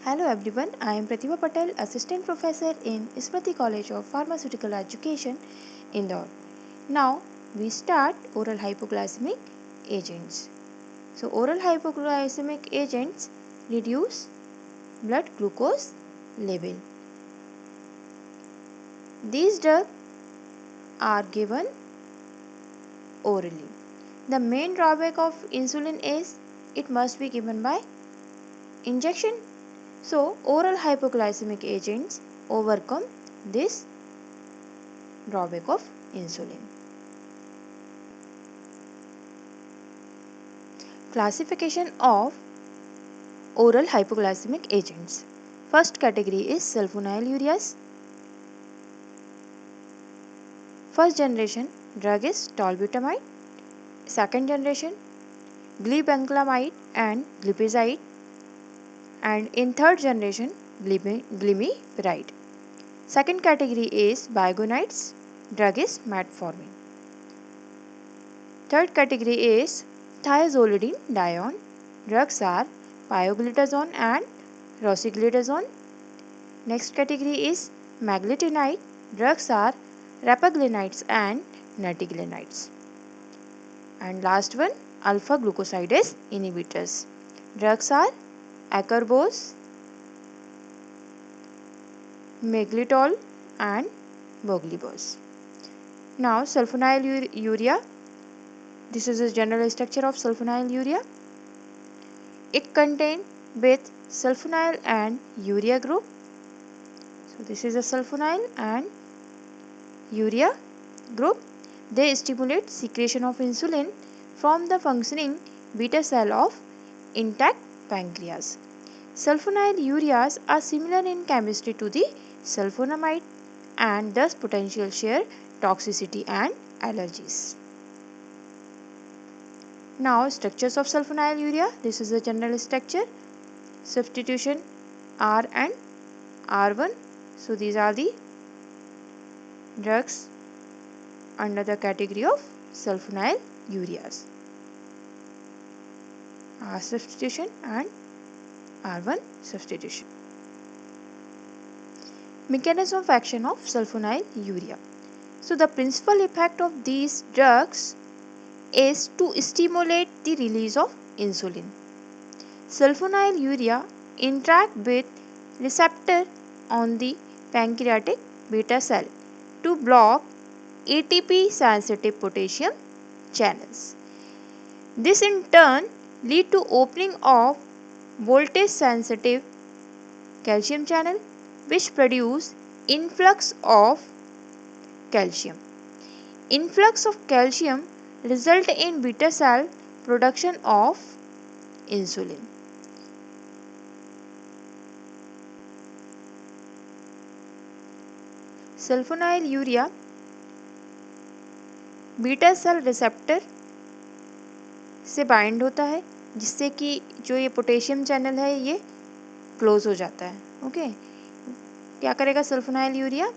Hello everyone, I am Pratibha Patel, Assistant Professor in Smriti College of Pharmaceutical Education, Indore. Now we start oral hypoglycemic agents. So oral hypoglycemic agents reduce blood glucose level. These drugs are given orally. The main drawback of insulin is it must be given by injection. So oral hypoglycemic agents overcome this drawback of insulin. Classification of oral hypoglycemic agents. First category is sulfonylureas. First generation drug is tolbutamide. Second generation glibenclamide and glipizide. And in third generation glimepiride. Second category is bigonides. Drug is metformin. Third category is thiazolidine Drugs are pioglitazone and rosiglitazone. Next category is meglitinide. Drugs are rapaglinides and natiglinides. And last one, alpha glucosidase inhibitors. Drugs are acarbose, meglitol and voglibose. Now sulfonylurea. This is the general structure of sulfonylurea. It contains with sulfonyl and urea group. So this is a sulfonyl and urea group. They stimulate secretion of insulin from the functioning beta cell of intact pancreas. Sulfonylureas are similar in chemistry to the sulfonamide and thus potential share toxicity and allergies. Now structures of sulfonylurea. This is the general structure. Substitution R and R1. So these are the drugs under the category of sulfonylureas. R substitution and R1 substitution. Mechanism of action of sulfonylurea. So the principal effect of these drugs is to stimulate the release of insulin. Sulfonylurea interact with receptor on the pancreatic beta cell to block ATP sensitive potassium channels. This in turn lead to opening of voltage sensitive calcium channel which produce influx of calcium. Influx of calcium result in beta cell production of insulin. Sulfonylurea beta cell receptor से bind होता है जिससे कि जो ये potassium channel है ये close हो जाता है. ओके, क्या करेगा सल्फोनाइलयूरिया?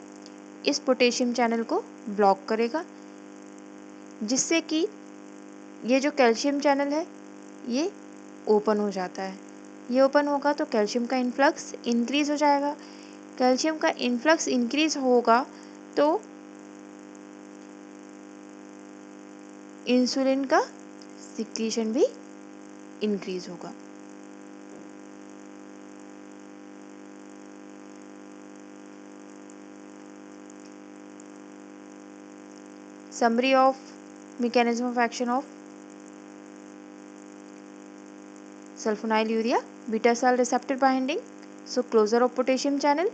इस पोटेशियम चैनल को ब्लॉक करेगा जिससे कि ये जो कैल्शियम चैनल है ये ओपन हो जाता है. ये ओपन होगा तो कैल्शियम का इन्फ्लक्स इंक्रीज हो जाएगा. कैल्शियम का इन्फ्लक्स इंक्रीज होगा तो इंसुलिन का सिक्रीशन भी इंक्रीज होगा. Summary of mechanism of action of sulfonylurea. Beta cell receptor binding, so closure of potassium channel,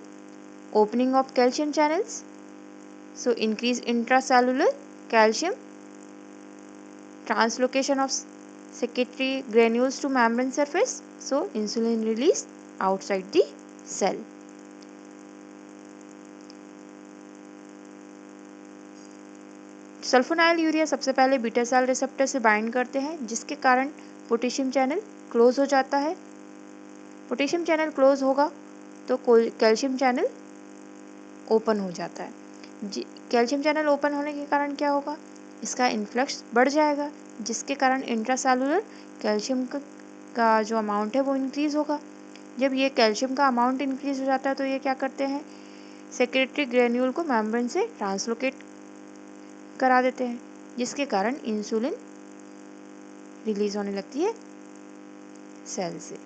opening of calcium channels, so increase intracellular calcium, translocation of secretory granules to membrane surface, so insulin release outside the cell. सल्फोनाइलयूरिया सबसे पहले beta cell receptor से bind करते हैं जिसके कारण potassium channel close हो जाता है. पोटेशियम चैनल क्लोज होगा तो कैल्शियम चैनल ओपन हो जाता है. कैल्शियम चैनल ओपन होने के कारण क्या होगा? इसका इन्फ्लक्स बढ़ जाएगा जिसके कारण इंट्रासेलुलर कैल्शियम का जो अमाउंट है वो इंक्रीज होगा जब ये कैल्शियम का अमाउंट इंक्रीज हो जाता है तो ये क्या करते हैं, सेक्रेटरी ग्रेन्यूल को मेम्ब्रेन से ट्रांसलोकेट करा देते हैं, जिसके कारण इंसुलिन रिलीज होने लगती है सेल से।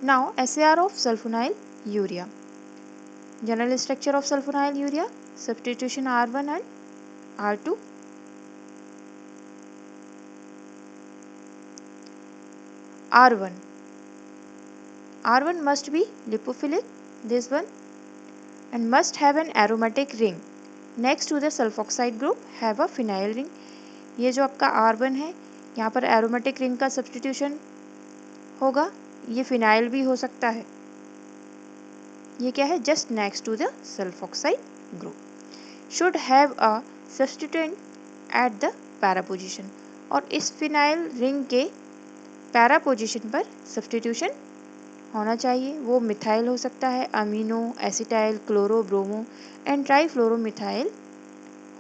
Now SAR of sulfonyl urea. General structure of sulfonyl urea, substitution R1 and R2। R1 must be lipophilic, this one, and must have an aromatic ring next to the sulfoxide group have a phenyl ring। ये जो आपका R1 है, यहाँ पर aromatic ring का substitution होगा, ये phenyl भी हो सकता है। ये क्या है, just next to the sulfoxide group, should have a substituent at the para position, और इस फिनाइल रिंग के पैरा पोजीशन पर सब्स्टिट्यूशन होना चाहिए। वो मिथाइल हो सकता है, amino, acetyl, chloro, bromo and trifluoromethyl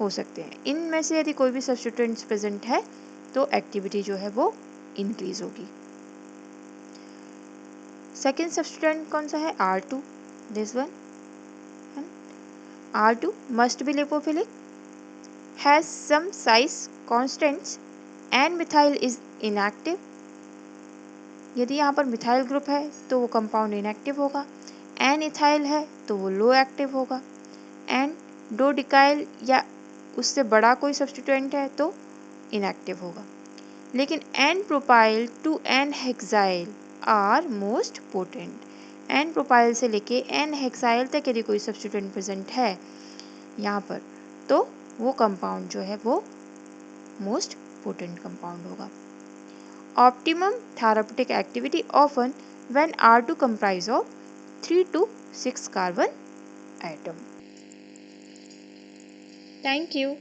हो सकते हैं। इनमें से यदि कोई भी सब्स्टिट्यूएंट्स प्रेजेंट है तो एक्टिविटी जो है वो इंक्रीज होगी। सेकेंड सब्स्टिट्यूएंट कौन सा है, R2, this one. R2 must be lipophilic, has some size constants and methyl is inactive. यदि यहाँ पर मिथाइल ग्रुप है तो वो कंपाउंड इनएक्टिव होगा, एन इथाइल है तो वो लो एक्टिव होगा, एंड डोडिकाइल या उससे बड़ा कोई सब्स्टिट्यूएंट है तो इनएक्टिव होगा। लेकिन n propyl to n hexyl are most potent. N propyl से लेके एन हेक्साइल तक यदि कोई सब्स्टिट्यूएंट प्रेजेंट है यहाँ पर तो वो कंपाउंड जो है वो मोस्ट पोटेंट कंपाउंड होगा। Optimum therapeutic activity often when R2 comprise of 3 to 6 carbon atom. Thank you.